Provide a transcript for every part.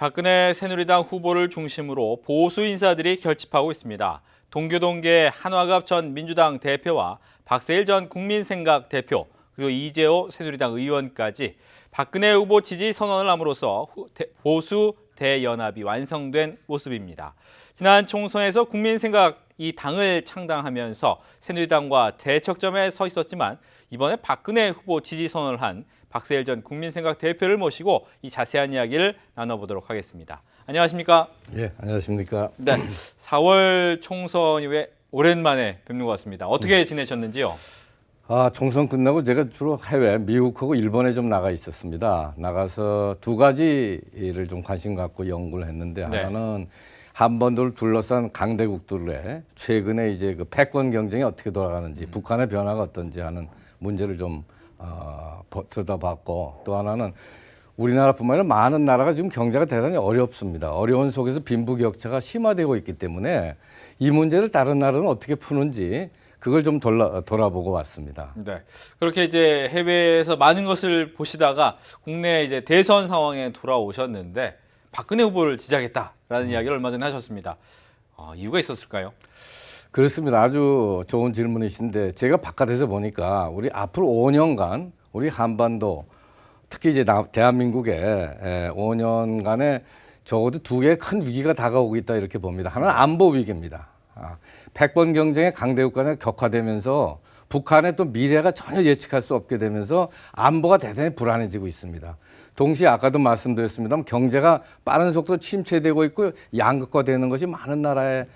박근혜 새누리당 후보를 중심으로 보수 인사들이 결집하고 있습니다. 동교동계 한화갑 전 민주당 대표와 박세일 전 국민생각 대표, 그리고 이재호 새누리당 의원까지 박근혜 후보 지지 선언을 함으로써 보수 대연합이 완성된 모습입니다. 지난 총선에서 국민생각 이 당을 창당하면서 새누리당과 대척점에 서 있었지만 이번에 박근혜 후보 지지 선언을 한 박세일 전 국민생각 대표를 모시고 이 자세한 이야기를 나눠보도록 하겠습니다. 안녕하십니까? 예, 안녕하십니까? 네, 4월 총선 이후에 오랜만에 뵙는 것 같습니다. 어떻게 지내셨는지요? 총선 끝나고 제가 주로 해외, 미국하고 일본에 좀 나가 있었습니다. 나가서 두 가지를 좀 관심 갖고 연구를 했는데 하나는 한반도를 둘러싼 강대국들의 최근에 이제 그 패권 경쟁이 어떻게 돌아가는지, 북한의 변화가 어떤지 하는 문제를 좀 들여다봤고, 또 하나는 우리나라뿐만 아니라 많은 나라가 지금 경제가 대단히 어렵습니다. 어려운 속에서 빈부격차가 심화되고 있기 때문에 이 문제를 다른 나라는 어떻게 푸는지 그걸 좀 돌아보고 왔습니다. 네, 그렇게 이제 해외에서 많은 것을 보시다가 국내 이제 대선 상황에 돌아오셨는데 박근혜 후보를 지지하겠다라는 이야기를 얼마 전에 하셨습니다. 이유가 있었을까요? 그렇습니다. 아주 좋은 질문이신데 제가 바깥에서 보니까 우리 앞으로 5년간 우리 한반도 특히 이제 대한민국에 5년간에 적어도 두 개의 큰 위기가 다가오고 있다 이렇게 봅니다. 하나는 안보 위기입니다. 패권 경쟁의 강대국 간에 격화되면서 북한의 또 미래가 전혀 예측할 수 없게 되면서 안보가 대단히 불안해지고 있습니다. 동시에 아까도 말씀드렸습니다만 경제가 빠른 속도로 침체되고 있고 양극화되는 것이 많은 나라에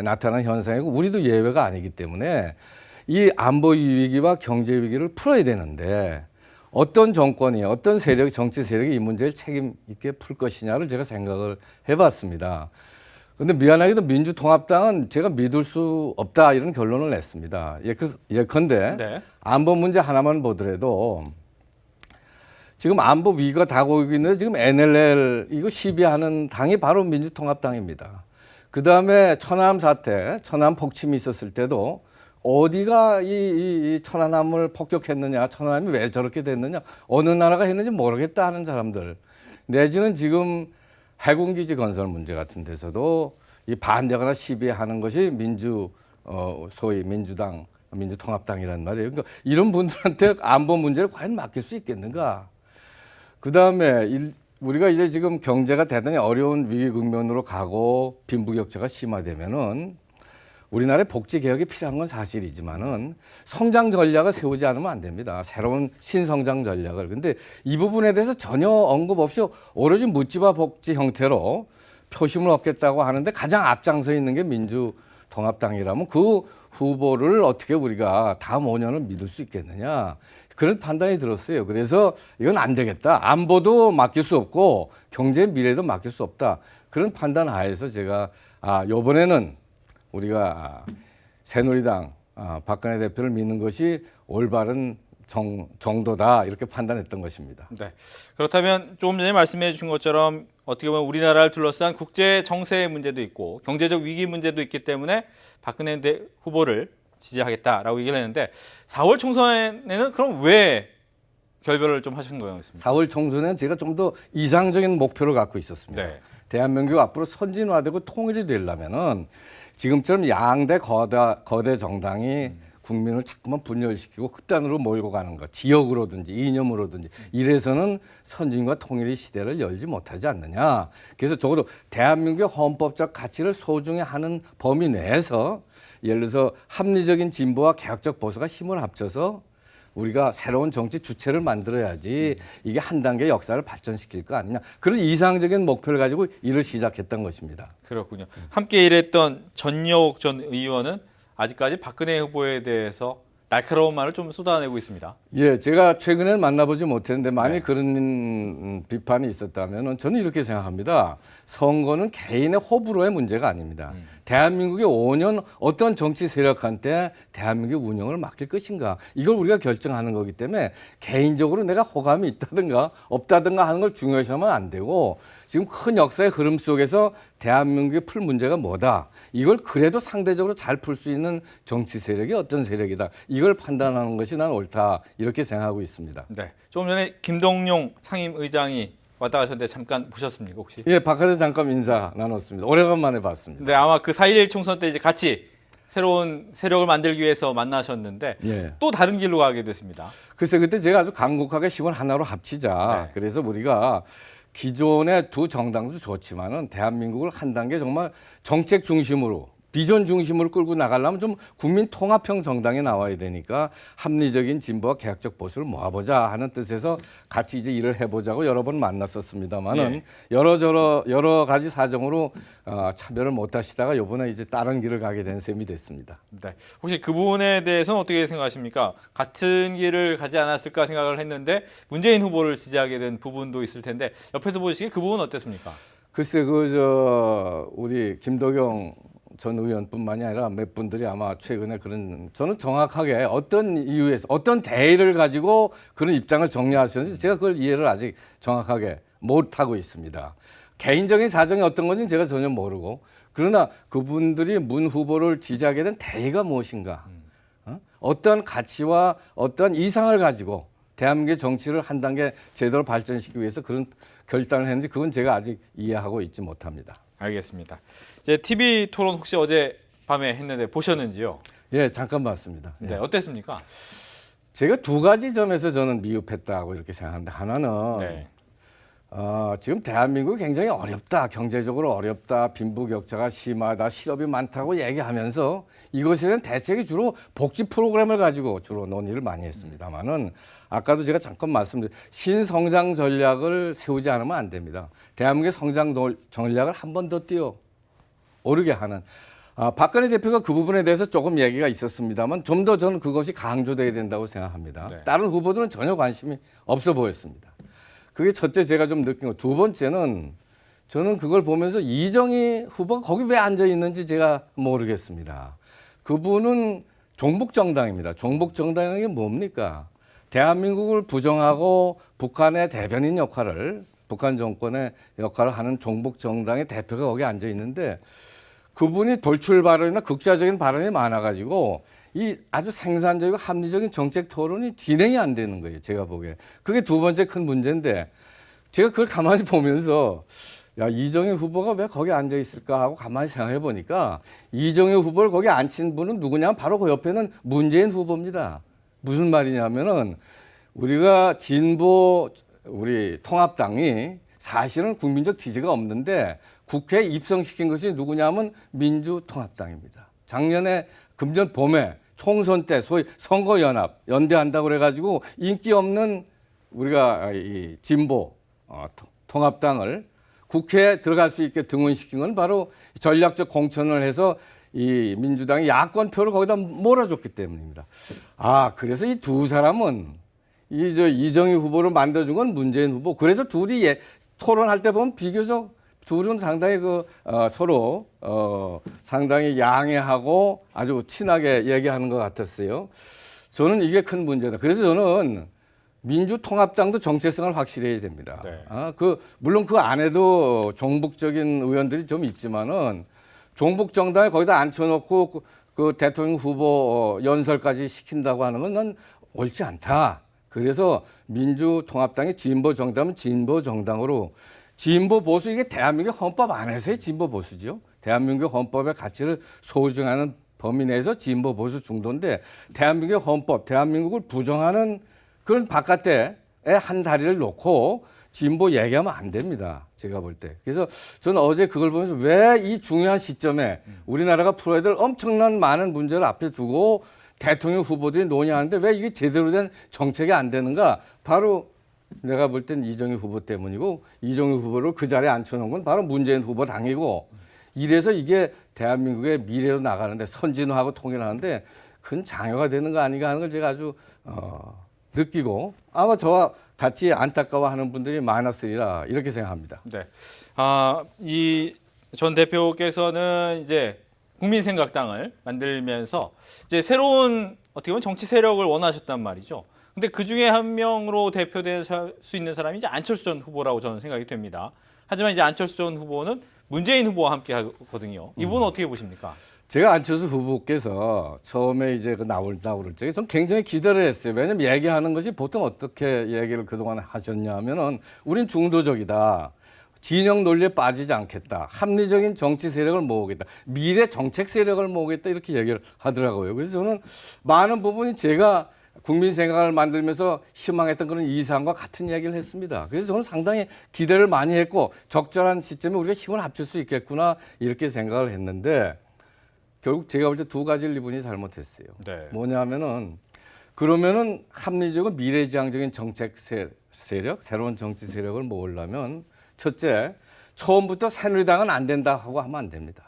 나타나는 현상이고 우리도 예외가 아니기 때문에 이 안보 위기와 경제 위기를 풀어야 되는데 어떤 정권이 어떤 세력, 정치 세력이 이 문제를 책임 있게 풀 것이냐를 제가 생각을 해봤습니다. 그런데 미안하게도 민주통합당은 제가 믿을 수 없다 이런 결론을 냈습니다. 예컨대 안보 문제 하나만 보더라도 지금 안보 위기가 다가오고 있는데 지금 NLL 이거 시비하는 당이 바로 민주통합당입니다. 그 다음에 천안함 사태, 천안함 폭침이 있었을 때도 어디가 이 천안함을 폭격했느냐, 천안함이 왜 저렇게 됐느냐, 어느 나라가 했는지 모르겠다 하는 사람들, 내지는 지금 해군기지 건설 문제 같은 데서도 이 반대거나 시비하는 것이 소위 민주당, 민주통합당이란 말이에요. 그러니까 이런 분들한테 안보 문제를 과연 맡길 수 있겠는가? 그 다음에 우리가 이제 지금 경제가 대단히 어려운 위기 국면으로 가고 빈부격차가 심화되면은 우리나라의 복지 개혁이 필요한 건 사실이지만은 성장 전략을 세우지 않으면 안 됩니다. 새로운 신성장 전략을. 근데 이 부분에 대해서 전혀 언급 없이 오로지 묻지마 복지 형태로 표심을 얻겠다고 하는데 가장 앞장서 있는 게 민주통합당이라면 그 후보를 어떻게 우리가 다음 5년을 믿을 수 있겠느냐. 그런 판단이 들었어요. 그래서 이건 안 되겠다. 안보도 맡길 수 없고 경제 미래도 맡길 수 없다. 그런 판단 하에서 제가 이번에는 우리가 새누리당 박근혜 대표를 믿는 것이 올바른 정도다 이렇게 판단했던 것입니다. 네. 그렇다면 조금 전에 말씀해 주신 것처럼 어떻게 보면 우리나라를 둘러싼 국제 정세 문제도 있고 경제적 위기 문제도 있기 때문에 박근혜 후보를 지지하겠다라고 얘기를 했는데 4월 총선에는 그럼 왜 결별을 좀 하신 거였습니까? 4월 총선에는 제가 좀 더 이상적인 목표를 갖고 있었습니다. 대한민국 앞으로 선진화되고 통일이 되려면은 지금처럼 양대 거대 정당이 국민을 자꾸만 분열시키고 극단으로 몰고 가는 것, 지역으로든지 이념으로든지 이래서는 선진과 통일의 시대를 열지 못하지 않느냐. 그래서 적어도 대한민국의 헌법적 가치를 소중히 하는 범위 내에서 예를 들어서 합리적인 진보와 개혁적 보수가 힘을 합쳐서 우리가 새로운 정치 주체를 만들어야지 이게 한 단계 역사를 발전시킬 거 아니냐. 그런 이상적인 목표를 가지고 일을 시작했던 것입니다. 그렇군요. 함께 일했던 전여옥 전 의원은 아직까지 박근혜 후보에 대해서 날카로운 말을 좀 쏟아내고 있습니다. 예, 제가 최근에는 만나보지 못했는데 만약 그런 비판이 있었다면 저는 이렇게 생각합니다. 선거는 개인의 호불호의 문제가 아닙니다. 대한민국이 5년 어떤 정치 세력한테 대한민국 운영을 맡길 것인가 이걸 우리가 결정하는 거기 때문에 개인적으로 내가 호감이 있다든가 없다든가 하는 걸 중요시하면 안 되고 지금 큰 역사의 흐름 속에서 대한민국의 풀 문제가 뭐다. 이걸 그래도 상대적으로 잘 풀 수 있는 정치 세력이 어떤 세력이다. 이걸 판단하는 것이 난 옳다. 이렇게 생각하고 있습니다. 네, 조금 전에 김동용 상임의장이 왔다 가셨는데 잠깐 보셨습니까 혹시? 예, 바깥에 잠깐 인사 나눴습니다. 오래간만에 봤습니다. 네, 아마 그 4.11 총선 때 이제 같이 새로운 세력을 만들기 위해서 만나셨는데 예. 또 다른 길로 가게 됐습니다. 글쎄 그때 제가 아주 간곡하게 힘을 하나로 합치자. 네. 그래서 우리가 기존의 두 정당도 좋지만은 대한민국을 한 단계 정말 정책 중심으로 비전 중심으로 끌고 나가려면 좀 국민 통합형 정당에 나와야 되니까 합리적인 진보와 개혁적 보수를 모아보자 하는 뜻에서 같이 이제 일을 해보자고 여러 번 만났었습니다만은 예. 여러 가지 사정으로 참여를 못하시다가 이번에 이제 다른 길을 가게 된 셈이 됐습니다. 네. 혹시 그 부분에 대해서는 어떻게 생각하십니까? 같은 길을 가지 않았을까 생각을 했는데 문재인 후보를 지지하게 된 부분도 있을 텐데 옆에서 보시기에 그 부분은 어땠습니까? 글쎄 우리 김도경 전 의원뿐만이 아니라 몇 분들이 아마 최근에 그런 저는 정확하게 어떤 이유에서 어떤 대의를 가지고 그런 입장을 정리하셨는지 제가 그걸 이해를 아직 정확하게 못 하고 있습니다. 개인적인 사정이 어떤 건지 제가 전혀 모르고 그러나 그분들이 문 후보를 지지하게 된 대의가 무엇인가? 어떤 가치와 어떤 이상을 가지고 대한민국의 정치를 한 단계 제대로 발전시키기 위해서 그런 결단을 했는지 그건 제가 아직 이해하고 있지 못합니다. 알겠습니다. 이제 TV 토론 혹시 어제 밤에 했는데 보셨는지요? 예, 잠깐 봤습니다. 예. 네, 어땠습니까? 제가 두 가지 점에서 저는 미흡했다고 이렇게 생각하는데 하나는 네. 지금 대한민국이 굉장히 어렵다, 경제적으로 어렵다, 빈부격차가 심하다, 실업이 많다고 얘기하면서 이것에 대한 대책이 주로 복지 프로그램을 가지고 주로 논의를 많이 했습니다만은 아까도 제가 잠깐 말씀드린 신성장 전략을 세우지 않으면 안 됩니다. 대한민국의 성장 전략을 한 번 더 띄워 오르게 하는 박근혜 대표가 그 부분에 대해서 조금 얘기가 있었습니다만 좀 더 저는 그것이 강조돼야 된다고 생각합니다. 네. 다른 후보들은 전혀 관심이 없어 보였습니다. 그게 첫째 제가 좀 느낀 거. 두 번째는 저는 그걸 보면서 이정희 후보가 거기 왜 앉아 있는지 제가 모르겠습니다. 그분은 종북정당입니다. 종북정당이 뭡니까? 대한민국을 부정하고 북한의 대변인 역할을 북한 정권의 역할을 하는 종북정당의 대표가 거기 앉아 있는데 그분이 돌출 발언이나 극좌적인 발언이 많아가지고 이 아주 생산적이고 합리적인 정책 토론이 진행이 안 되는 거예요. 제가 보기에. 그게 두 번째 큰 문제인데 제가 그걸 가만히 보면서 야, 이정희 후보가 왜 거기 앉아 있을까 하고 가만히 생각해 보니까 이정희 후보를 거기 앉힌 분은 누구냐면 바로 그 옆에는 문재인 후보입니다. 무슨 말이냐면은 우리가 우리 통합당이 사실은 국민적 지지가 없는데 국회에 입성시킨 것이 누구냐면 민주통합당입니다. 작년에 금년 봄에 총선 때 소위 선거연합 연대한다고 그래가지고 인기 없는 우리가 이 진보 통합당을 국회에 들어갈 수 있게 등원시킨 건 바로 전략적 공천을 해서 이 민주당이 야권표를 거기다 몰아줬기 때문입니다. 그래서 이 두 사람은 이정희 후보를 만들어준 건 문재인 후보. 그래서 둘이 토론할 때 보면 비교적 둘은 상당히 서로 상당히 양해하고 아주 친하게 얘기하는 것 같았어요. 저는 이게 큰 문제다. 그래서 저는 민주통합당도 정체성을 확실히 해야 됩니다. 네. 물론 그 안에도 종북적인 의원들이 좀 있지만은 종북 정당을 거기다 앉혀놓고 그 대통령 후보 연설까지 시킨다고 하는 건 난 옳지 않다. 그래서 민주통합당이 진보 정당은 진보 정당으로 진보 보수 이게 대한민국 헌법 안에서의 진보 보수죠. 대한민국 헌법의 가치를 소중하는 범위 내에서 진보 보수 중도인데 대한민국 헌법, 대한민국을 부정하는 그런 바깥에 한 다리를 놓고 진보 얘기하면 안 됩니다. 제가 볼 때. 그래서 저는 어제 그걸 보면서 왜 이 중요한 시점에 우리나라가 풀어야 될 엄청난 많은 문제를 앞에 두고 대통령 후보들이 논의하는데 왜 이게 제대로 된 정책이 안 되는가? 바로 내가 볼 땐 이정희 후보 때문이고 이정희 후보를 그 자리에 앉혀놓은 건 바로 문재인 후보 당이고 이래서 이게 대한민국의 미래로 나가는데 선진화하고 통일하는데 큰 장애가 되는 거 아닌가 하는 걸 제가 아주 느끼고 아마 저와 같이 안타까워하는 분들이 많았으리라 이렇게 생각합니다. 네. 이 전 대표께서는 이제 국민생각당을 만들면서 이제 새로운 어떻게 보면 정치 세력을 원하셨단 말이죠. 근데 그 중에 한 명으로 대표될 수 있는 사람이 이제 안철수 전 후보라고 저는 생각이 됩니다. 하지만 이제 안철수 전 후보는 문재인 후보와 함께 하거든요. 이 부분은 어떻게 보십니까? 제가 안철수 후보께서 처음에 이제 나올 적에 좀 굉장히 기대를 했어요. 왜냐면 얘기하는 것이 보통 어떻게 얘기를 그동안 하셨냐면은 우린 중도적이다. 진영 논리에 빠지지 않겠다. 합리적인 정치 세력을 모으겠다. 미래 정책 세력을 모으겠다. 이렇게 얘기를 하더라고요. 그래서 저는 많은 부분이 제가 국민 생각을 만들면서 희망했던 그런 이상과 같은 이야기를 했습니다. 그래서 저는 상당히 기대를 많이 했고 적절한 시점에 우리가 힘을 합칠 수 있겠구나 이렇게 생각을 했는데 결국 제가 볼 때 두 가지를 이분이 잘못했어요. 네. 뭐냐면은 그러면은 합리적이고 미래지향적인 정책 세력, 새로운 정치 세력을 모으려면 첫째, 처음부터 새누리당은 안 된다 하고 하면 안 됩니다.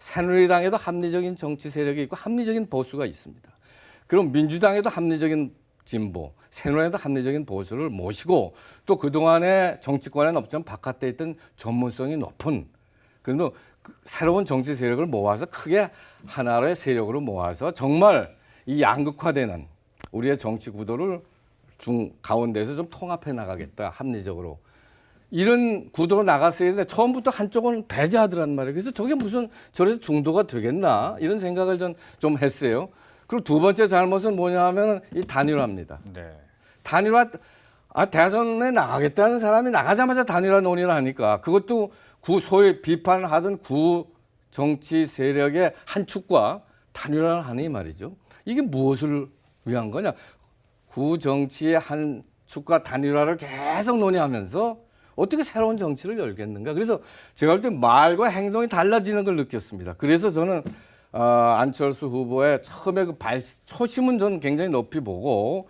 새누리당에도 합리적인 정치 세력이 있고 합리적인 보수가 있습니다. 그럼 민주당에도 합리적인 진보, 새누리당에도 합리적인 보수를 모시고 또 그동안에 정치권에는 없지만 바깥에 있던 전문성이 높은 그래도 새로운 정치 세력을 모아서 크게 하나의 세력으로 모아서 정말 이 양극화되는 우리의 정치 구도를 가운데서 좀 통합해 나가겠다 합리적으로 이런 구도로 나갔어야 되는데 처음부터 한쪽은 배제하더란 말이에요. 그래서 저게 무슨 저래서 중도가 되겠나 이런 생각을 좀 했어요. 그리고 두 번째 잘못은 뭐냐 하면 이 단일화입니다. 네. 단일화 대선에 나가겠다는 사람이 나가자마자 단일화 논의를 하니까 그것도 소위 비판하던 구 정치 세력의 한 축과 단일화를 하니 말이죠. 이게 무엇을 위한 거냐? 구 정치의 한 축과 단일화를 계속 논의하면서 어떻게 새로운 정치를 열겠는가? 그래서 제가 볼 때 말과 행동이 달라지는 걸 느꼈습니다. 그래서 저는 안철수 후보의 처음에 초심은 저는 굉장히 높이 보고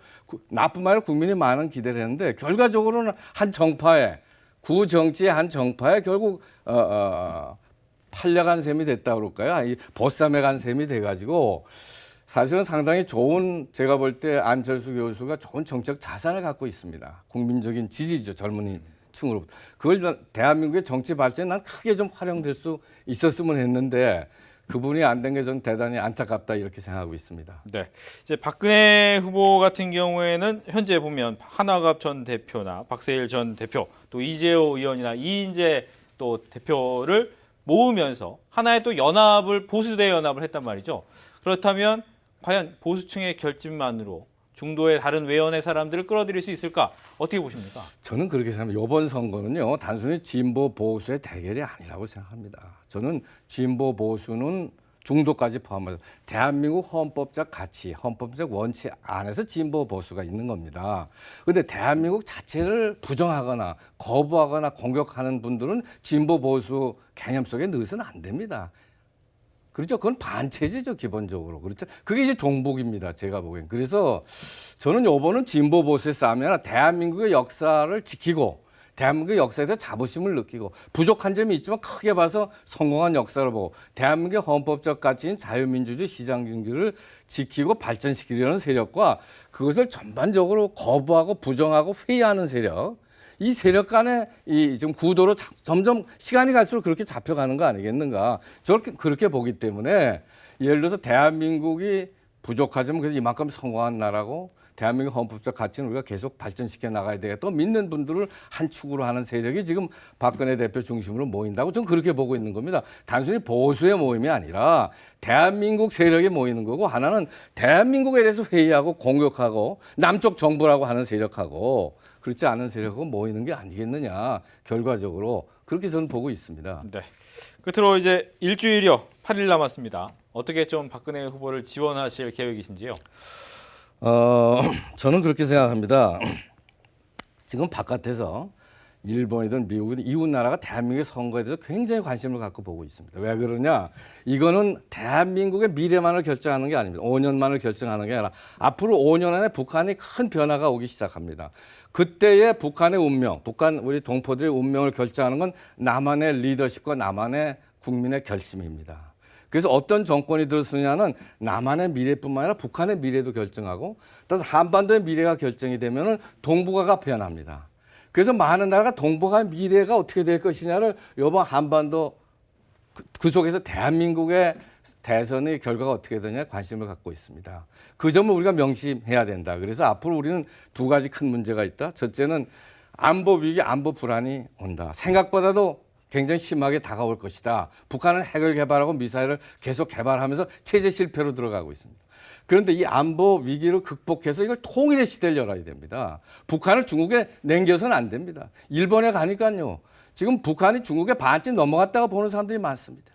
나뿐만 아니라 국민이 많은 기대를 했는데 결과적으로는 한 정파에 구 정치의 한 정파에 결국 팔려간 셈이 됐다 그럴까요? 이 보쌈에 간 셈이 돼가지고 사실은 상당히 좋은 제가 볼 때 안철수 교수가 좋은 정책 자산을 갖고 있습니다. 국민적인 지지죠 젊은이 층으로부터. 그걸 대한민국의 정치 발전에 난 크게 좀 활용될 수 있었으면 했는데 그분이 안 된 게 저는 대단히 안타깝다 이렇게 생각하고 있습니다. 네. 이제 박근혜 후보 같은 경우에는 현재 보면 한화갑 전 대표나 박세일 전 대표 또 이재호 의원이나 이인재 또 대표를 모으면서 하나의 또 연합을 보수대 연합을 했단 말이죠. 그렇다면 과연 보수층의 결집만으로 중도의 다른 외연의 사람들을 끌어들일 수 있을까? 어떻게 보십니까? 저는 그렇게 생각합니다. 이번 선거는요. 단순히 진보 보수의 대결이 아니라고 생각합니다. 저는 진보 보수는 중도까지 포함해서 대한민국 헌법적 가치, 헌법적 원칙 안에서 진보 보수가 있는 겁니다. 그런데 대한민국 자체를 부정하거나 거부하거나 공격하는 분들은 진보 보수 개념 속에 넣어서는 안 됩니다. 그렇죠. 그건 반체제죠, 기본적으로. 그렇죠. 그게 이제 종북입니다, 제가 보기엔. 그래서 저는 요번은 진보 보수의 싸움이 아니라 대한민국의 역사를 지키고 대한민국의 역사에 대해 자부심을 느끼고 부족한 점이 있지만 크게 봐서 성공한 역사를 보고 대한민국의 헌법적 가치인 자유민주주의 시장경제를 지키고 발전시키려는 세력과 그것을 전반적으로 거부하고 부정하고 회의하는 세력 이 세력 간의 이 좀 구도로 점점 시간이 갈수록 그렇게 잡혀가는 거 아니겠는가. 저렇게 그렇게 보기 때문에 예를 들어서 대한민국이 부족하지만 그래서 이만큼 성공한 나라고 대한민국 헌법적 가치는 우리가 계속 발전시켜 나가야 되겠다. 믿는 분들을 한 축으로 하는 세력이 지금 박근혜 대표 중심으로 모인다고 저는 그렇게 보고 있는 겁니다. 단순히 보수의 모임이 아니라 대한민국 세력이 모이는 거고 하나는 대한민국에 대해서 회의하고 공격하고 남쪽 정부라고 하는 세력하고 그렇지 않은 세력하고 모이는 게 아니겠느냐. 결과적으로 그렇게 저는 보고 있습니다. 네. 끝으로 이제 일주일여 8일 남았습니다. 어떻게 좀 박근혜 후보를 지원하실 계획이신지요? 저는 그렇게 생각합니다. 지금 바깥에서 일본이든 미국이든 이웃 나라가 대한민국의 선거에 대해서 굉장히 관심을 갖고 보고 있습니다. 왜 그러냐? 이거는 대한민국의 미래만을 결정하는 게 아닙니다. 5년만을 결정하는 게 아니라 앞으로 5년 안에 북한이 큰 변화가 오기 시작합니다. 그때의 북한의 운명, 북한 우리 동포들의 운명을 결정하는 건 남한의 리더십과 남한의 국민의 결심입니다. 그래서 어떤 정권이 들었느냐는 남한의 미래뿐만 아니라 북한의 미래도 결정하고 따라서 한반도의 미래가 결정이 되면은 동북아가 변합니다. 그래서 많은 나라가 동북아 미래가 어떻게 될 것이냐를 이번 한반도 그 속에서 대한민국의 대선의 결과가 어떻게 되냐 관심을 갖고 있습니다. 그 점을 우리가 명심해야 된다. 그래서 앞으로 우리는 두 가지 큰 문제가 있다. 첫째는 안보 위기, 안보 불안이 온다. 생각보다도 굉장히 심하게 다가올 것이다. 북한은 핵을 개발하고 미사일을 계속 개발하면서 체제 실패로 들어가고 있습니다. 그런데 이 안보 위기를 극복해서 이걸 통일의 시대를 열어야 됩니다. 북한을 중국에 남겨서는 안 됩니다. 일본에 가니까요. 지금 북한이 중국에 반쯤 넘어갔다가 보는 사람들이 많습니다.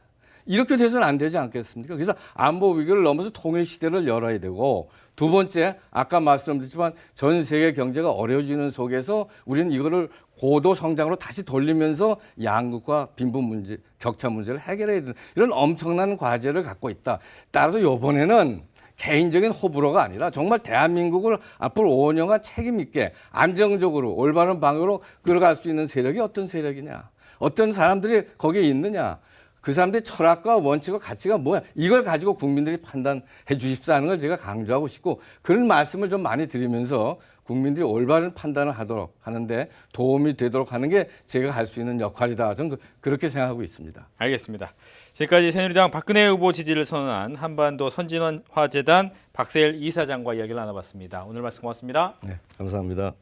이렇게 돼서는 안 되지 않겠습니까? 그래서 안보 위기를 넘어서 통일 시대를 열어야 되고 두 번째, 아까 말씀드렸지만 전 세계 경제가 어려워지는 속에서 우리는 이거를 고도 성장으로 다시 돌리면서 양극화, 빈부 문제, 격차 문제를 해결해야 되는 이런 엄청난 과제를 갖고 있다. 따라서 이번에는 개인적인 호불호가 아니라 정말 대한민국을 앞으로 5년간 책임 있게 안정적으로 올바른 방향으로 끌어갈 수 있는 세력이 어떤 세력이냐. 어떤 사람들이 거기에 있느냐. 그 사람들의 철학과 원칙과 가치가 뭐야? 이걸 가지고 국민들이 판단해 주십사 하는 걸 제가 강조하고 싶고 그런 말씀을 좀 많이 드리면서 국민들이 올바른 판단을 하도록 하는데 도움이 되도록 하는 게 제가 할 수 있는 역할이다. 저는 그렇게 생각하고 있습니다. 알겠습니다. 지금까지 새누리당 박근혜 후보 지지를 선언한 한반도 선진화재단 박세일 이사장과 이야기를 나눠봤습니다. 오늘 말씀 고맙습니다. 네, 감사합니다.